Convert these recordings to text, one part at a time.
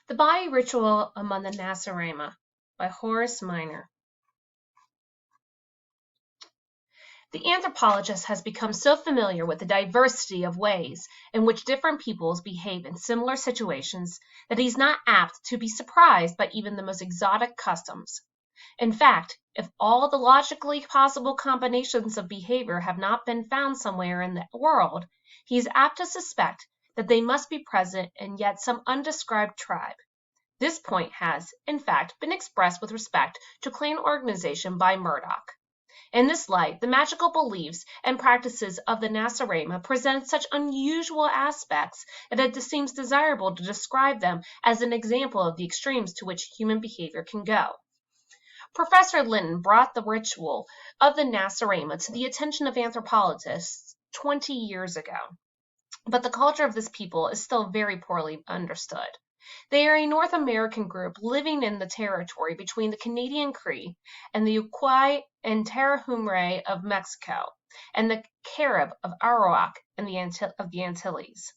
The Body Ritual Among the Nacirema by Horace Minor. The anthropologist has become so familiar with the diversity of ways in which different peoples behave in similar situations that he's not apt to be surprised by even the most exotic customs. In fact, if all the logically possible combinations of behavior have not been found somewhere in the world, he is apt to suspect that they must be present in yet some undescribed tribe. This point has, in fact, been expressed with respect to clan organization by Murdoch. In this light, the magical beliefs and practices of the Nacirema present such unusual aspects that it seems desirable to describe them as an example of the extremes to which human behavior can go. Professor Linton brought the ritual of the Nacirema to the attention of anthropologists 20 years ago, but the culture of this people is still very poorly understood. They are a North American group living in the territory between the Canadian Cree and the Yaqui and Tarahumare of Mexico, and the Carib of Arawak and of the Antilles.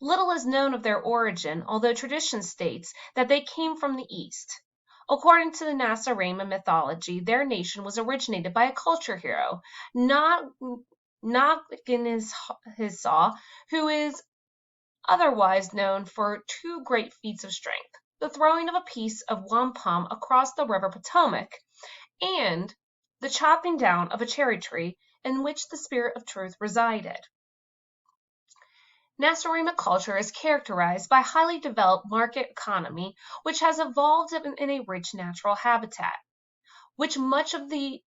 Little is known of their origin, although tradition states that they came from the east. According to the Nacirema mythology, their nation was originated by a culture hero, Nacirema, who is otherwise known for two great feats of strength, the throwing of a piece of wampum across the river Potomac, and the chopping down of a cherry tree in which the spirit of truth resided. Nacirema culture is characterized by highly developed market economy, which has evolved in a rich natural habitat, which much of the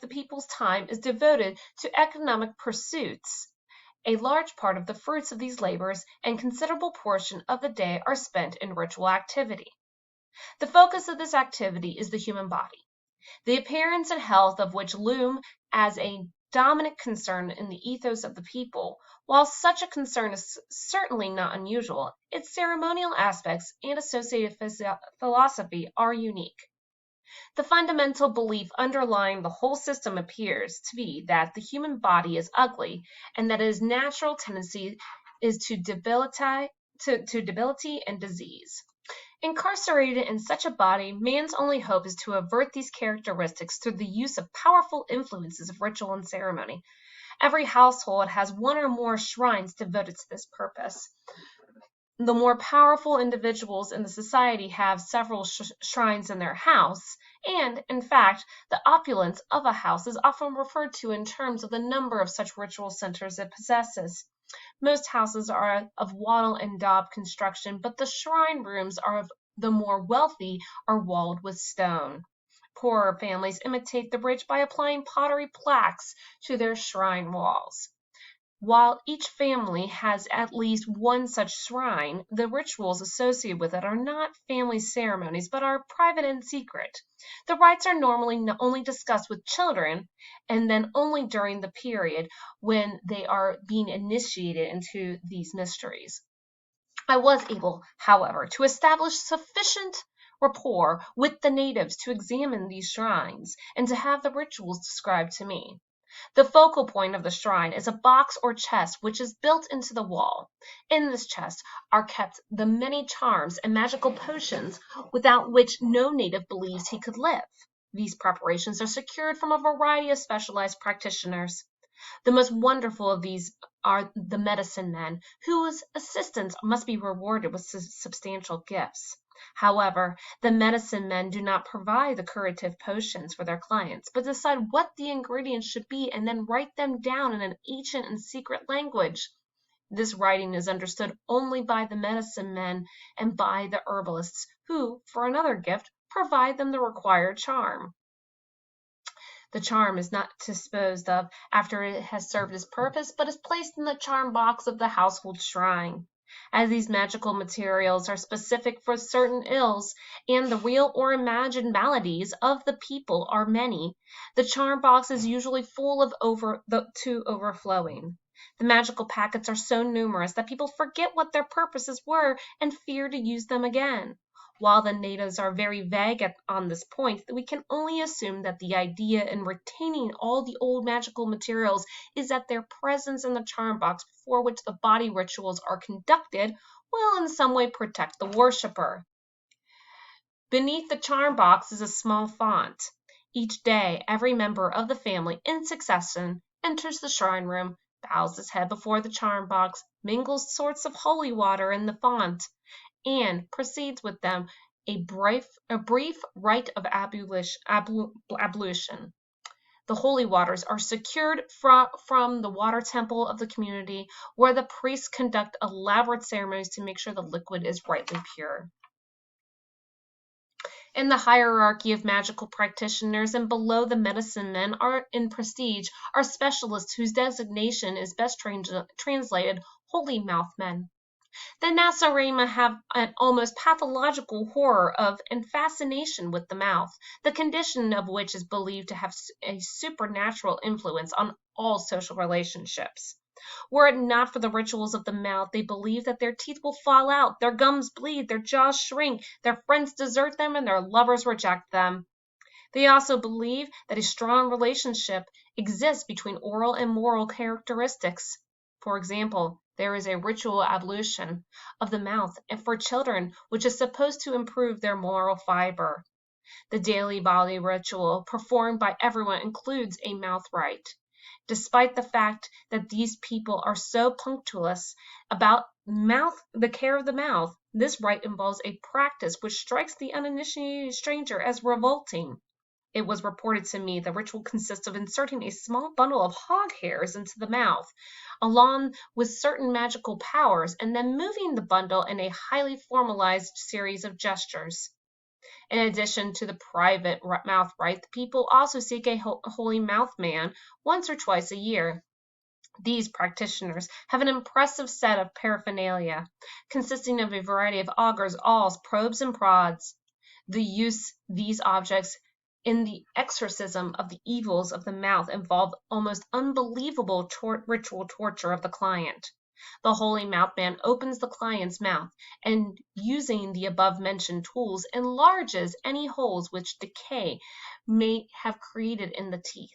people's time is devoted to economic pursuits. A large part of the fruits of these labors and considerable portion of the day are spent in ritual activity. The focus of this activity is the human body, the appearance and health of which loom as a dominant concern in the ethos of the people. While such a concern is certainly not unusual, its ceremonial aspects and associated philosophy are unique. The fundamental belief underlying the whole system appears to be that the human body is ugly and that its natural tendency is to debility and disease. Incarcerated in such a body, man's only hope is to avert these characteristics through the use of powerful influences of ritual and ceremony. Every household has one or more shrines devoted to this purpose. The more powerful individuals in the society have several shrines in their house, and, in fact, the opulence of a house is often referred to in terms of the number of such ritual centers it possesses. Most houses are of wattle and daub construction, but the shrine rooms of the more wealthy are walled with stone. Poorer families imitate the rich by applying pottery plaques to their shrine walls. While each family has at least one such shrine, the rituals associated with it are not family ceremonies, but are private and secret. The rites are normally only discussed with children, and then only during the period when they are being initiated into these mysteries. I was able, however, to establish sufficient rapport with the natives to examine these shrines and to have the rituals described to me. The focal point of the shrine is a box or chest which is built into the wall. In this chest are kept the many charms and magical potions without which no native believes he could live. These preparations are secured from a variety of specialized practitioners. The most wonderful of these are the medicine men, whose assistance must be rewarded with substantial gifts. However, the medicine men do not provide the curative potions for their clients, but decide what the ingredients should be and then write them down in an ancient and secret language. This writing is understood only by the medicine men and by the herbalists, who, for another gift, provide them the required charm. The charm is not disposed of after it has served its purpose, but is placed in the charm box of the household shrine. As these magical materials are specific for certain ills, and the real or imagined maladies of the people are many, the charm box is usually full of to overflowing. The magical packets are so numerous that people forget what their purposes were and fear to use them again. While the natives are very vague on this point, we can only assume that the idea in retaining all the old magical materials is that their presence in the charm box before which the body rituals are conducted will in some way protect the worshiper. Beneath the charm box is a small font. Each day, every member of the family in succession enters the shrine room, bows his head before the charm box, mingles sorts of holy water in the font, and proceeds with them a brief rite of ablution. The holy waters are secured from the water temple of the community, where the priests conduct elaborate ceremonies to make sure the liquid is rightly pure. In the hierarchy of magical practitioners and below the medicine men are in prestige are specialists whose designation is best translated holy mouth men. The Nacirema have an almost pathological horror of and fascination with the mouth, the condition of which is believed to have a supernatural influence on all social relationships. Were it not for the rituals of the mouth, they believe that their teeth will fall out, their gums bleed, their jaws shrink, their friends desert them, and their lovers reject them. They also believe that a strong relationship exists between oral and moral characteristics. For example, there is a ritual ablution of the mouth for children, which is supposed to improve their moral fiber. The daily body ritual performed by everyone includes a mouth rite. Despite the fact that these people are so punctilious about the care of the mouth, this rite involves a practice which strikes the uninitiated stranger as revolting. It was reported to me the ritual consists of inserting a small bundle of hog hairs into the mouth, along with certain magical powers, and then moving the bundle in a highly formalized series of gestures. In addition to the private mouth rite, the people also seek a holy mouth man once or twice a year. These practitioners have an impressive set of paraphernalia, consisting of a variety of augurs, awls, probes, and prods. The use these objects in the exorcism of the evils of the mouth involve almost unbelievable ritual torture of the client. The holy mouth man opens the client's mouth and, using the above-mentioned tools, enlarges any holes which decay may have created in the teeth.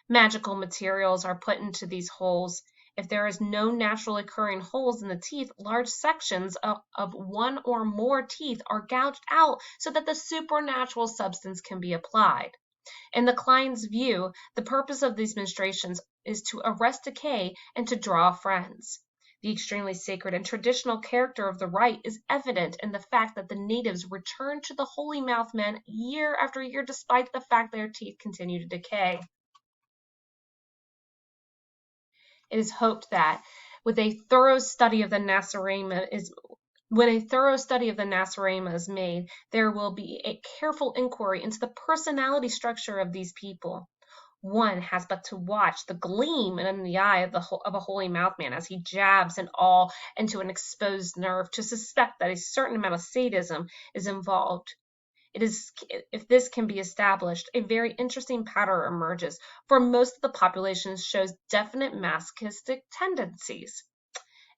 Magical materials are put into these holes. If there is no naturally occurring holes in the teeth, large sections of one or more teeth are gouged out so that the supernatural substance can be applied. In the client's view, the purpose of these ministrations is to arrest decay and to draw friends. The extremely sacred and traditional character of the rite is evident in the fact that the natives return to the holy mouth men year after year despite the fact their teeth continue to decay. It is hoped that when a thorough study of the Nacirema is made, there will be a careful inquiry into the personality structure of these people. One has but to watch the gleam in the eye of a holy mouth man as he jabs an awl into an exposed nerve to suspect that a certain amount of sadism is involved. If this can be established, a very interesting pattern emerges, for most of the population shows definite masochistic tendencies.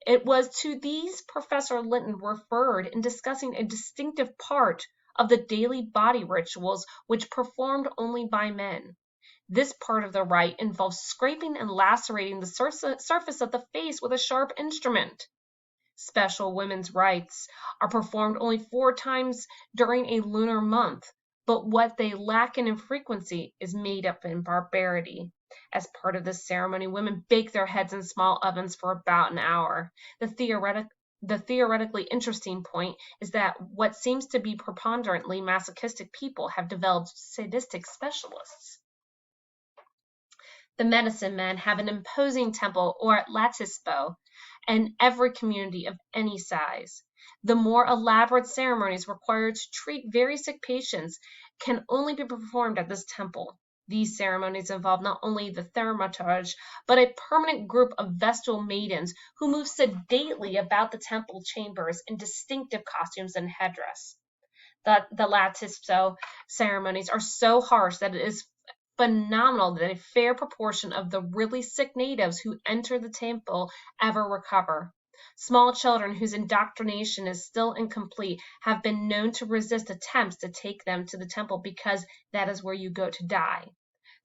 It was to these Professor Linton referred in discussing a distinctive part of the daily body rituals which performed only by men. This part of the rite involves scraping and lacerating the surface of the face with a sharp instrument. Special women's rites are performed only 4 times during a lunar month, but what they lack in frequency is made up in barbarity. As part of this ceremony, women bake their heads in small ovens for about an hour. The theoretically interesting point is that what seems to be preponderantly masochistic people have developed sadistic specialists. The medicine men have an imposing temple or latispo in every community of any size. The more elaborate ceremonies required to treat very sick patients can only be performed at this temple. These ceremonies involve not only the thaumaturge, but a permanent group of vestal maidens who move sedately about the temple chambers in distinctive costumes and headdress. The latispo ceremonies are so harsh that it is phenomenal that a fair proportion of the really sick natives who enter the temple ever recover. Small children whose indoctrination is still incomplete have been known to resist attempts to take them to the temple because that is where you go to die.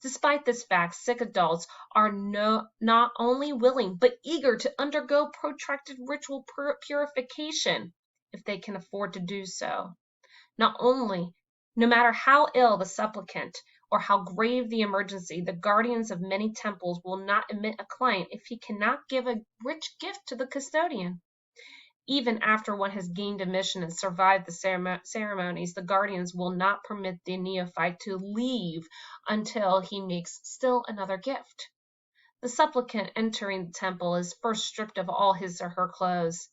Despite this fact, sick adults are not only willing but eager to undergo protracted ritual purification if they can afford to do so. Not only, no matter how ill the supplicant or how grave the emergency, the guardians of many temples will not admit a client if he cannot give a rich gift to the custodian. Even after one has gained admission and survived the ceremonies, the guardians will not permit the neophyte to leave until he makes still another gift. The supplicant entering the temple is first stripped of all his or her clothes,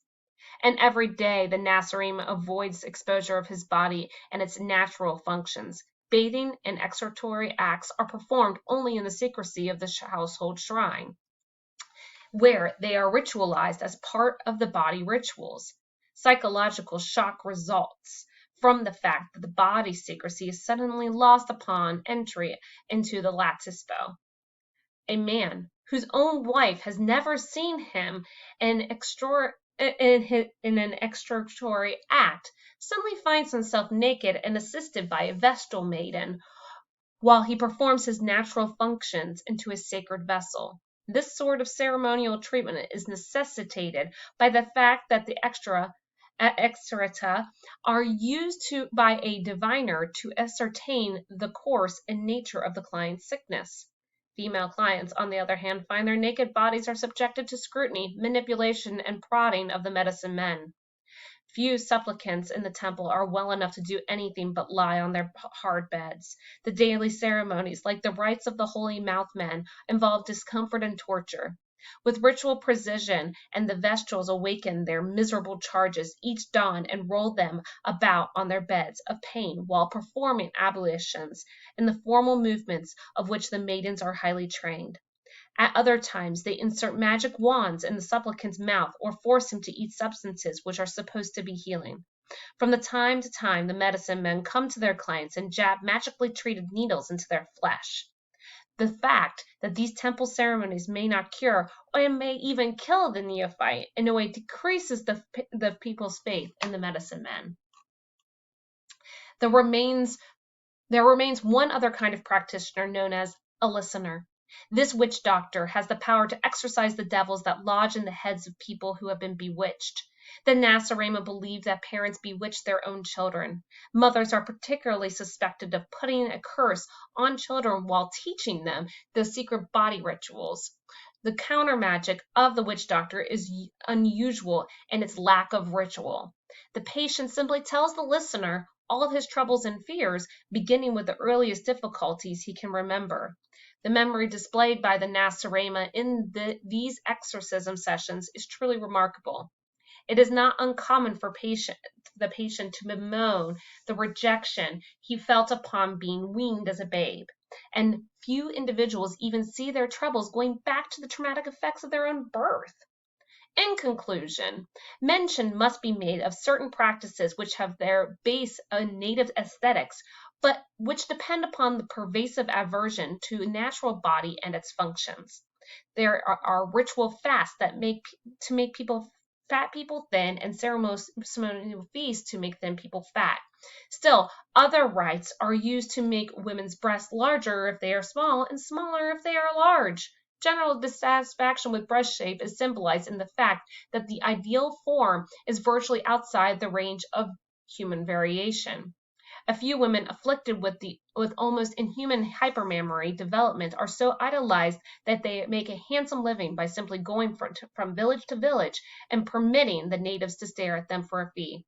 and every day the Nacirema avoids exposure of his body and its natural functions. Bathing and exoratory acts are performed only in the secrecy of the household shrine, where they are ritualized as part of the body rituals. Psychological shock results from the fact that the body secrecy is suddenly lost upon entry into the latispo. A man whose own wife has never seen him in an extraordinary act suddenly finds himself naked and assisted by a vestal maiden while he performs his natural functions into a sacred vessel. This sort of ceremonial treatment is necessitated by the fact that the excerata are used by a diviner to ascertain the course and nature of the client's sickness. Female clients, on the other hand, find their naked bodies are subjected to scrutiny, manipulation, and prodding of the medicine men. Few supplicants in the temple are well enough to do anything but lie on their hard beds. The daily ceremonies, like the rites of the holy mouth men, involve discomfort and torture. With ritual precision, and the vestals awaken their miserable charges each dawn and roll them about on their beds of pain while performing ablutions in the formal movements of which the maidens are highly trained. At other times, they insert magic wands in the supplicant's mouth or force him to eat substances which are supposed to be healing. From time to time, the medicine men come to their clients and jab magically treated needles into their flesh. The fact that these temple ceremonies may not cure or may even kill the neophyte in a way decreases the people's faith in the medicine men. There remains one other kind of practitioner known as a listener. This witch doctor has the power to exorcise the devils that lodge in the heads of people who have been bewitched. The Nacirema believe that parents bewitch their own children. Mothers are particularly suspected of putting a curse on children while teaching them the secret body rituals. The counter magic of the witch doctor is unusual in its lack of ritual. The patient simply tells the listener all of his troubles and fears, beginning with the earliest difficulties he can remember. The memory displayed by the Nacirema in these exorcism sessions is truly remarkable. It is not uncommon for the patient to bemoan the rejection he felt upon being weaned as a babe, and few individuals even see their troubles going back to the traumatic effects of their own birth. In conclusion, mention must be made of certain practices which have their base in native aesthetics, but which depend upon the pervasive aversion to the natural body and its functions. There are ritual fasts that make fat people thin, and ceremonial feasts to make thin people fat. Still, other rites are used to make women's breasts larger if they are small and smaller if they are large. General dissatisfaction with breast shape is symbolized in the fact that the ideal form is virtually outside the range of human variation. A few women afflicted with almost inhuman hypermammary development are so idolized that they make a handsome living by simply going from village to village and permitting the natives to stare at them for a fee.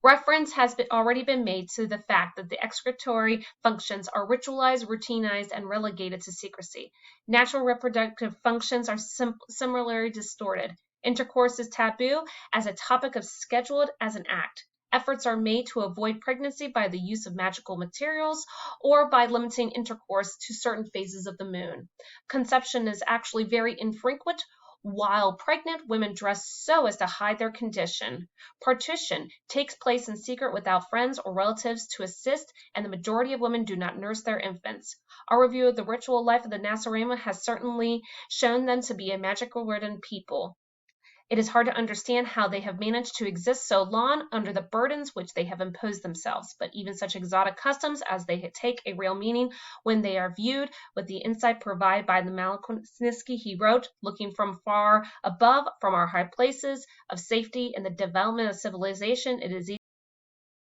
Reference has already been made to the fact that the excretory functions are ritualized, routinized, and relegated to secrecy. Natural reproductive functions are similarly distorted. Intercourse is taboo as a topic of scheduled as an act. Efforts are made to avoid pregnancy by the use of magical materials or by limiting intercourse to certain phases of the moon. Conception is actually very infrequent. While pregnant, women dress so as to hide their condition. Partition takes place in secret without friends or relatives to assist, and the majority of women do not nurse their infants. Our review of the ritual life of the Nacirema has certainly shown them to be a magical ridden people. It is hard to understand how they have managed to exist so long under the burdens which they have imposed themselves, but even such exotic customs as they take a real meaning when they are viewed with the insight provided by the Malkoninsky. He wrote, looking from far above, from our high places of safety and the development of civilization, it is